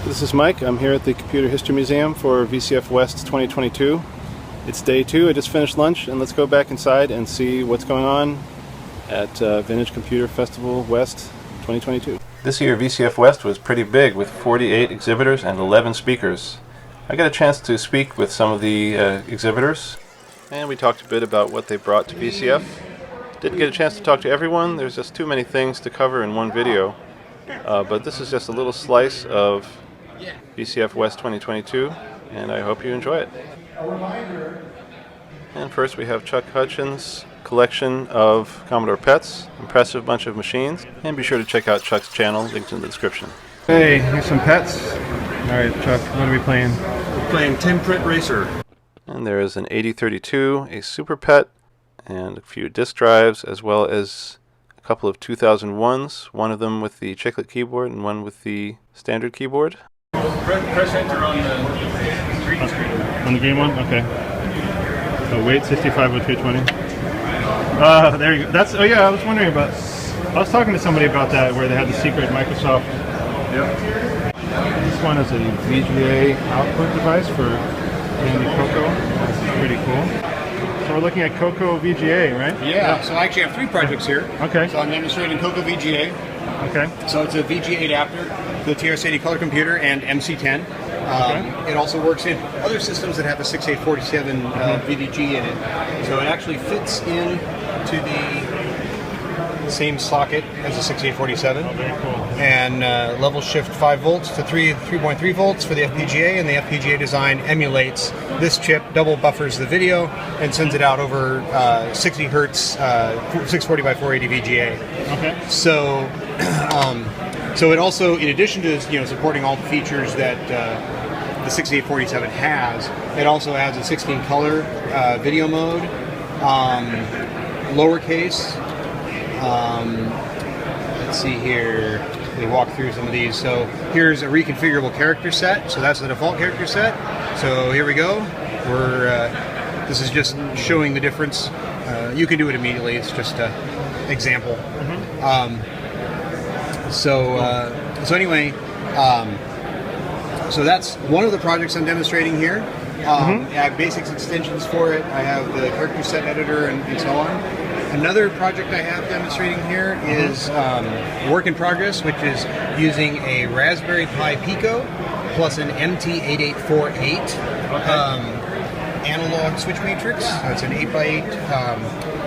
This is Mike. I'm here at the Computer History Museum for VCF West 2022. It's day 2. I just finished lunch, and let's go back inside and see what's going on at Vintage Computer Festival West 2022. This year VCF West was pretty big with 48 exhibitors and 11 speakers. I got a chance to speak with some of the exhibitors, and we talked a bit about what they brought to VCF. Didn't get a chance to talk to everyone. There's just too many things to cover in one video. But this is just a little slice of VCF West 2022, and I hope you enjoy it. And first we have Chuck Hutchins' collection of Commodore PETs. Impressive bunch of machines. And be sure to check out Chuck's channel, linked in the description. Hey, here's some PETs. Alright, Chuck, what are we playing? We're playing 10-print racer. And there is an 8032, a Super PET, and a few disk drives, as well as a couple of 2001s, one of them with the chiclet keyboard and one with the standard keyboard. Press enter on the green screen. On the green one? Okay. So wait 650320. There you go. That's, oh yeah, I was wondering about, I was talking to somebody about that, where they had the secret Microsoft. Yep. This one is a VGA output device for Tandy Coco. That's pretty cool. So we're looking at Coco VGA, right? Yeah, so I actually have 3 projects here. Okay. So I'm demonstrating Coco VGA. Okay. So it's a VGA adapter for the TRS-80 color computer and MC10. Okay. It also works in other systems that have a 6847 VDG in it. So it actually fits in to the same socket as a 6847. Oh, very cool. And level shift 5 volts to 3.3 volts for the FPGA, and the FPGA design emulates this chip, double buffers the video, and sends it out over 60 hertz 640 by 480 VGA. Okay. So, so it also, in addition to supporting all the features that the 6847 has, it also has a 16 color video mode, lowercase. Let's see here. We walk through some of these. So here's a reconfigurable character set. So that's the default character set. So here we go. This is just showing the difference. You can do it immediately. It's just an example. So anyway, so that's one of the projects I'm demonstrating here. I have basics extensions for it. I have the character set editor and so on. Another project I have demonstrating here is work in progress, which is using a Raspberry Pi Pico plus an MT8848 analog switch matrix. So it's an 8x8,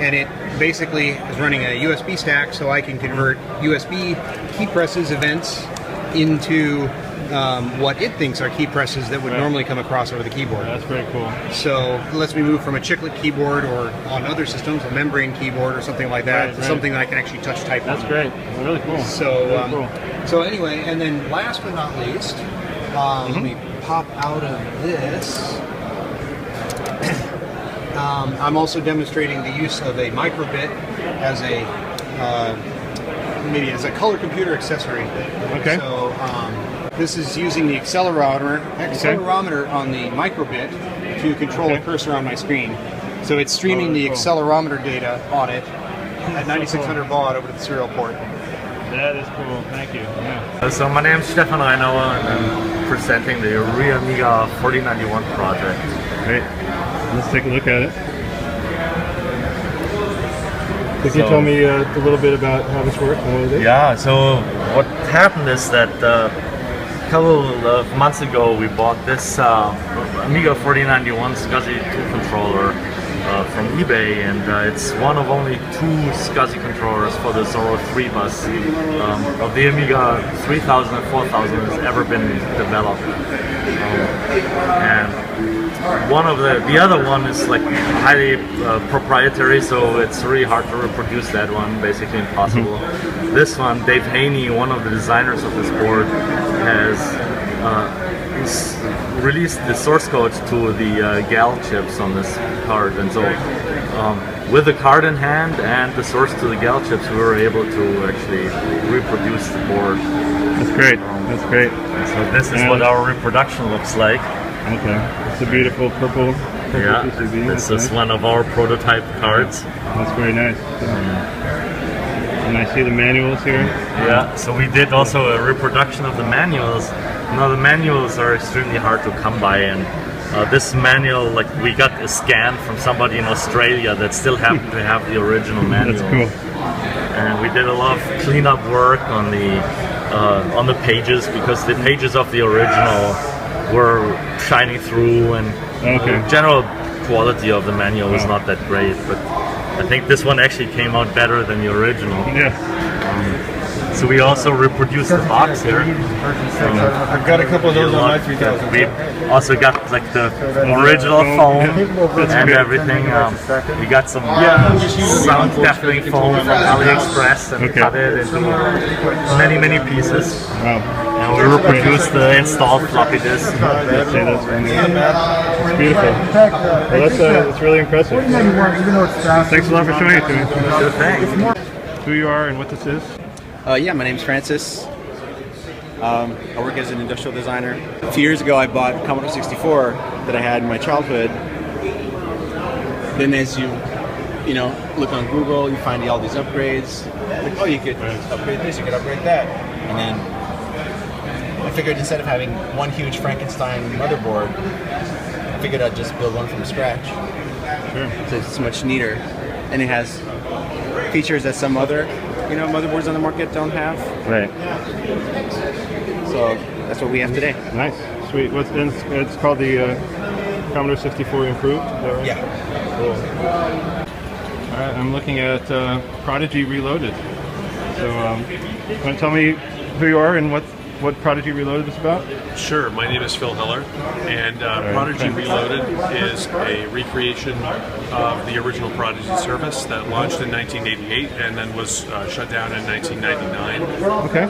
and it basically is running a USB stack, so I can convert USB key presses events into what it thinks are key presses that would normally come across over the keyboard. That's very cool. So it lets me move from a chiclet keyboard, or on other systems, a membrane keyboard or something like that, to something that I can actually touch type on. That's great. Really cool. So, so anyway, and then last but not least, let me pop out of this. I'm also demonstrating the use of a microbit as a maybe as a color computer accessory. Okay. So this is using the accelerometer on the microbit to control the cursor on my screen. So it's streaming the accelerometer data on it at 9600 baud over to the serial port. That is cool. Thank you. Yeah. So my name is Stefan Reinauer, and I'm presenting the Amiga 4091 project. Great. Let's take a look at it. Could you tell me a little bit about how this works and what it is? Yeah, so what happened is that a couple of months ago we bought this Amiga 4091 SCSI 2 controller from eBay, and it's one of only 2 SCSI controllers for the Zorro 3 bus of the Amiga 3000 and 4000 has ever been developed. And one of the other one is like highly proprietary, so it's really hard to reproduce that one, basically impossible. This one, Dave Haney, one of the designers of this board, has released the source code to the GAL chips on this card, and so with the card in hand and the source to the GAL chips, we were able to actually reproduce the board. That's great. That's great. So this is what our reproduction looks like. Okay, it's a beautiful purple yeah, PCB. This is one of our prototype cards. That's very nice. And I see the manuals here. Yeah, so we did also a reproduction of the manuals No, the manuals are extremely hard to come by, and this manual, like, we got a scan from somebody in Australia that still happened to have the original manual. That's cool. And we did a lot of cleanup work on the pages, because the pages of the original were shining through, and the general quality of the manual was not that great. But I think this one actually came out better than the original. Yeah. So we also reproduced the box here. I've got a couple of those on my 3000. We also got like the original foam and everything. We got some sound deafening foam from AliExpress and cut it into many pieces. Wow. And we reproduced the installed floppy disk. It's beautiful. Well, that's really impressive. Thanks a lot for showing it to me. Sure thing. Who you are and what this is? Yeah, my name's Francis. I work as an industrial designer. A few years ago I bought a Commodore 64 that I had in my childhood. Then as you look on Google, you find all these upgrades. Like, oh, you could upgrade this, you could upgrade that. And then I figured instead of having one huge Frankenstein motherboard, I figured I'd just build one from scratch. Sure. So it's much neater. And it has features that some other motherboards on the market don't have. Right. So that's what we have today. Nice. Sweet. It's called the Commodore 64 Improved? Is that right? Yeah. Cool. Alright, I'm looking at Prodigy Reloaded. So, want to tell me who you are and what Prodigy Reloaded is about? Sure, my name is Phil Heller, and Prodigy Reloaded is a recreation of the original Prodigy service that launched in 1988 and then was shut down in 1999. Okay.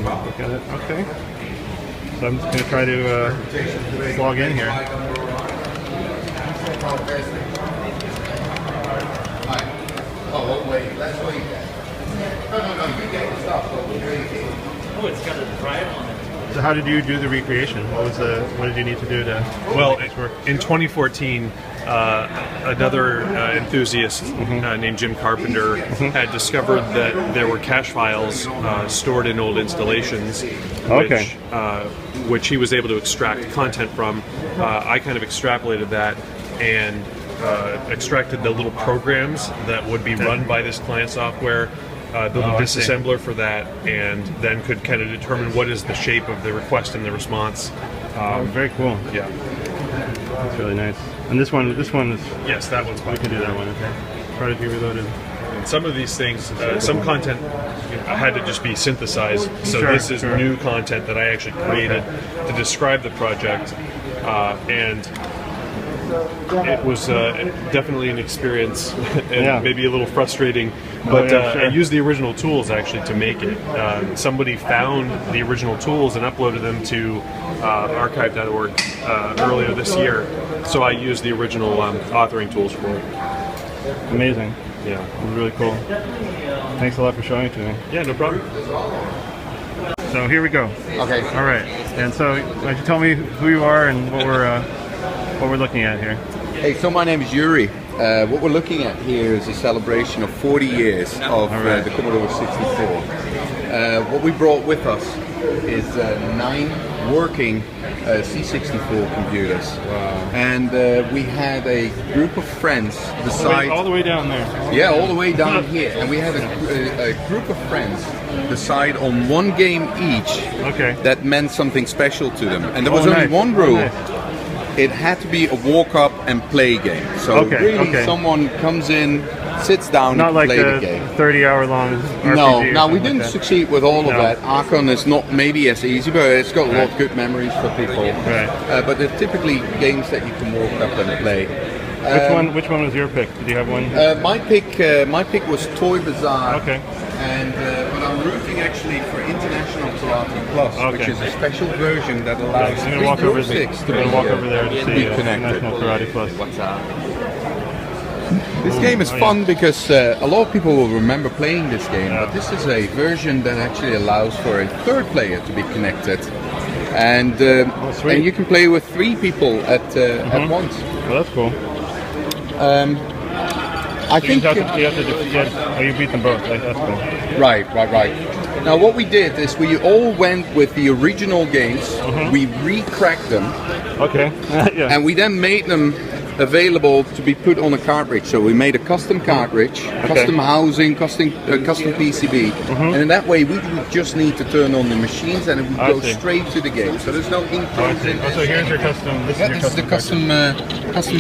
Look at it. Okay. So I'm just going to try to log in here. Oh, wait, let's wait. No, you get the stuff. Oh, it's got a drive on it. So how did you do the recreation? What did you need to do to Well, make this work? in 2014, another enthusiast named Jim Carpenter had discovered that there were cache files stored in old installations, which he was able to extract content from. I kind of extrapolated that and extracted the little programs that would be run by this client software, built a disassembler for that, and then could kind of determine what is the shape of the request and the response. Very cool. Yeah. That's really nice. And this one is... Yes, that one's fine. We can do that one, okay. Prodigy Reloaded. Some of these things, some content had to just be synthesized. So this is new content that I actually created to describe the project, and it was definitely an experience and maybe a little frustrating, but I used the original tools actually to make it. Somebody found the original tools and uploaded them to archive.org earlier this year, so I used the original authoring tools for it. Amazing. Yeah. It was really cool. Thanks a lot for showing it to me. Yeah, no problem. So here we go. Okay. All right. And so, why don't you tell me who you are and what we're looking at here? Hey, so my name is Yuri. What we're looking at here is a celebration of 40 years of the Commodore 64. What we brought with us is 9 working C64 computers. Wow. And we had a group of friends decide... All the way down there. Yeah, all the way down here. And we had a group of friends decide on one game each that meant something special to them. And there was only one rule. It had to be a walk-up and play game. So someone comes in, sits down and play the game. Not like a 30-hour-long RPG. No, we didn't succeed with all of that. Archon is not maybe as easy, but it's got a lot of good memories for people. But they're typically games that you can walk up and play. Which one was your pick? Did you have one? My pick was Toy Bazaar. Okay. And but I'm rooting actually for International Karate Plus, which is a special version that allows I'm going to walk over there to see International Karate Plus. This game is fun because a lot of people will remember playing this game, but this is a version that actually allows for a third player to be connected, and you can play with 3 people at once. Well, that's cool. I think you beat them both. That's cool. Right. Now what we did is we all went with the original games, we re-cracked them, Yeah. and we then made them available to be put on a cartridge. So we made a custom cartridge, custom housing, custom PCB, and in that way we would just need to turn on the machines and it would go straight to the game. So there's no ink. So here's your custom. This is the custom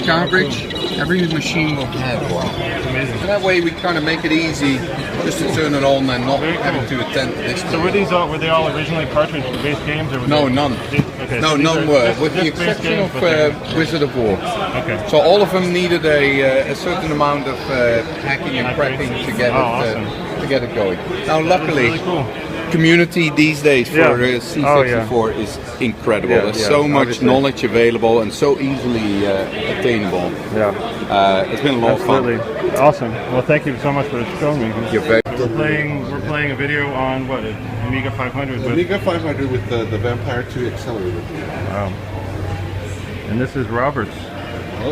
cartridge. Every machine will have one. Amazing. And that way we kind of make it easy just to turn it on and not having to attend this. So were they all originally cartridge-based games, or no, none. None were, with the exception of Wizard of War. Okay. So all of them needed a certain amount of hacking and cracking to get it going. Now, luckily, really cool. community these days for C64 is incredible. There's so much knowledge available and so easily attainable. It's been a lot of fun. Awesome. Well, thank you so much for showing me. You're very We're playing a video on what, Amiga 500. Amiga 500 with the Vampire 2 accelerator. Wow. And this is Roberts.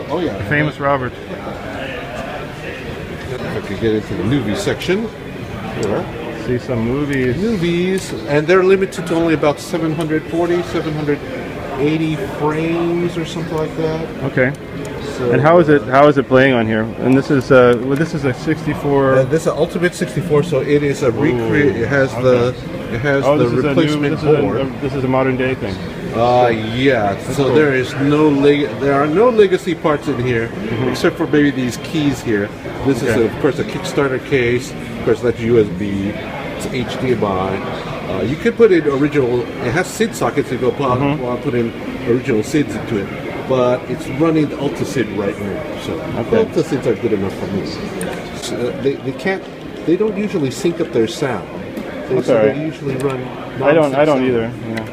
Oh yeah. Famous Roberts. If I could get into the movie section. Here. See some movies. Movies, and they're limited to only about 740, 780 frames or something like that. Okay. So, and how is it playing on here? And this is a 64. This is an Ultimate 64, so it is a recreate. It has the replacement board. This is a modern day thing. Yeah. So cool. there are no legacy parts in here, except for maybe these keys here. This is of course a Kickstarter case. Of course that's USB. It's HDMI. You can put in original. It has SID sockets to go put in original SIDs into it. But it's running the UltraSID right now, so the UltraSIDs are good enough for me. So they don't usually sync up their sound. They usually run. I don't either. You know,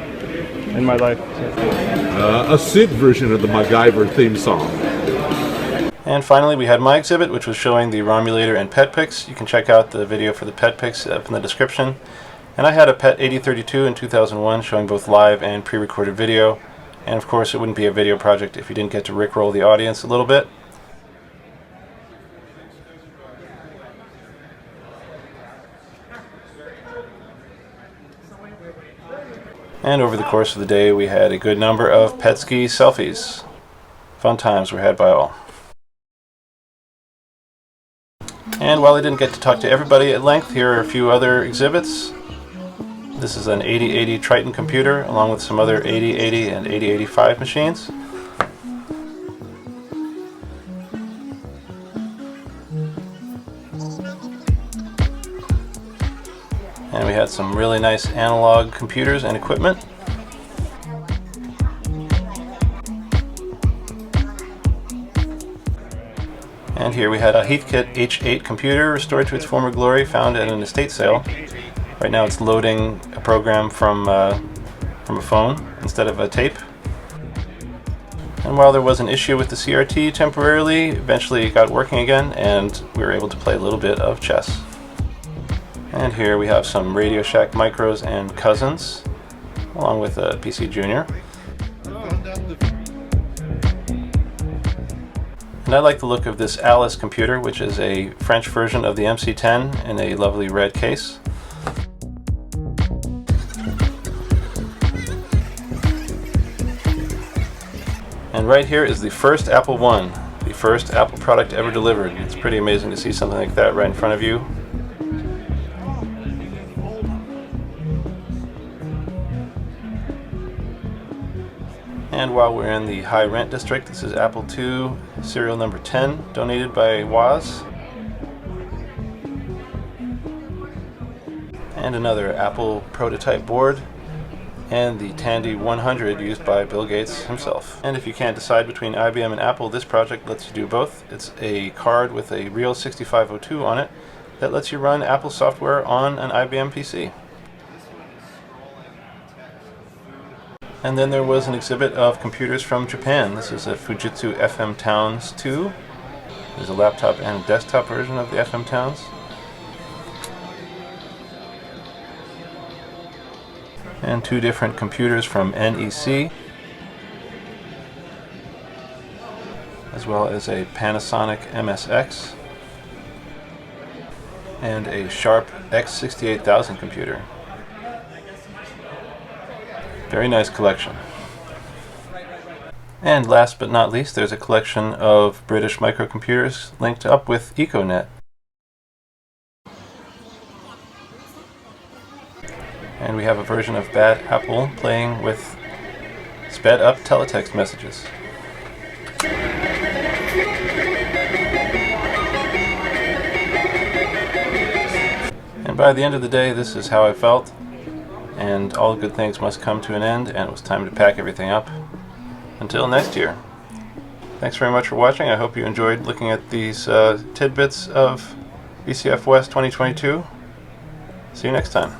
in my life. A SID version of the MacGyver theme song. And finally, we had my exhibit, which was showing the ROMulator and PETpix. You can check out the video for the PETpix up in the description. And I had a PET 8032 in 2001 showing both live and pre-recorded video. And of course, it wouldn't be a video project if you didn't get to rickroll the audience a little bit. And over the course of the day, we had a good number of Petski selfies. Fun times were had by all. And while I didn't get to talk to everybody at length, here are a few other exhibits. This is an 8080 Triton Computer, along with some other 8080 and 8085 machines. And we had some really nice analog computers and equipment. And here we had a Heathkit H8 computer restored to its former glory, found at an estate sale. Right now it's loading a program from a phone instead of a tape. And while there was an issue with the CRT temporarily, eventually it got working again and we were able to play a little bit of chess. And here we have some Radio Shack micros and cousins, along with a PC Junior. And I like the look of this Alice computer, which is a French version of the MC10 in a lovely red case. And right here is the first Apple I, the first Apple product ever delivered. It's pretty amazing to see something like that right in front of you. And while we're in the high rent district, this is Apple II, serial number 10, donated by Woz. And another Apple prototype board, and the Tandy 100 used by Bill Gates himself. And if you can't decide between IBM and Apple, this project lets you do both. It's a card with a real 6502 on it that lets you run Apple software on an IBM PC. And then there was an exhibit of computers from Japan. This is a Fujitsu FM Towns 2. There's a laptop and a desktop version of the FM Towns. And two different computers from NEC, as well as a Panasonic MSX and a Sharp X68000 computer. Very nice collection. And last but not least, there's a collection of British microcomputers linked up with Econet. And we have a version of Bad Apple playing with sped up teletext messages. And by the end of the day, this is how I felt, and all good things must come to an end, and it was time to pack everything up. Until next year. Thanks very much for watching. I hope you enjoyed looking at these tidbits of VCF West 2022. See you next time.